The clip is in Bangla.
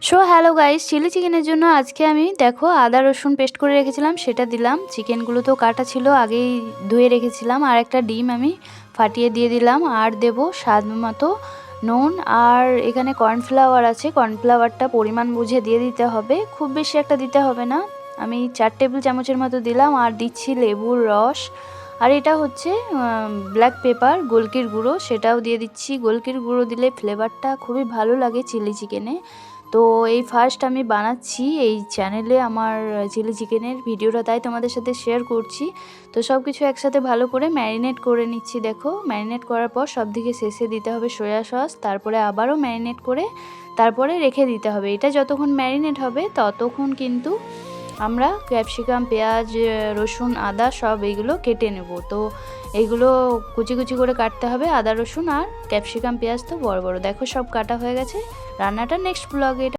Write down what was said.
সো হ্যালো গাইস, চিলি চিকেনের জন্য আজকে আমি দেখো আদা রসুন পেস্ট করে রেখেছিলাম সেটা দিলাম। চিকেনগুলো তো কাটা ছিল, আগেই ধুয়ে রেখেছিলাম। আর একটা ডিম আমি ফাটিয়ে দিয়ে দিলাম। আর দেব স্বাদ মতো নুন। আর এখানে কর্নফ্লাওয়ার আছে, কর্নফ্লাওয়ারটা পরিমাণ বুঝে দিয়ে দিতে হবে, খুব বেশি একটা দিতে হবে না। আমি 4 টেবিল চামচের মতো দিলাম। আর দিচ্ছি লেবুর রস। আর এটা হচ্ছে ব্ল্যাক পেপার, গোলকির গুঁড়ো, সেটাও দিয়ে দিচ্ছি। গোলকির গুঁড়ো দিলে ফ্লেভারটা খুবই ভালো লাগে চিলি চিকেনে। তো এই ফার্স্ট আমি বানাচ্ছি এই চ্যানেলে আমার চিলি চিকেনের ভিডিওটা, তাই তোমাদের সাথে শেয়ার করছি। তো সব কিছু একসাথে ভালো করে ম্যারিনেট করে নিচ্ছি। দেখো ম্যারিনেট করার পর সব দিকে শেষে দিতে হবে সয়া সস, তারপরে আবারও ম্যারিনেট করে তারপরে রেখে দিতে হবে। এটা যতক্ষণ ম্যারিনেট হবে ততক্ষণ কিন্তু আমরা ক্যাপসিকাম, পেঁয়াজ, রসুন, আদা সব এইগুলো কেটে নেব। তো এইগুলো কুচি কুচি করে কাটতে হবে, আদা রসুন আর ক্যাপসিকাম পেঁয়াজ তো বড় বড়। দেখো সব কাটা হয়ে গেছে। রান্নাটা নেক্সট ব্লগে।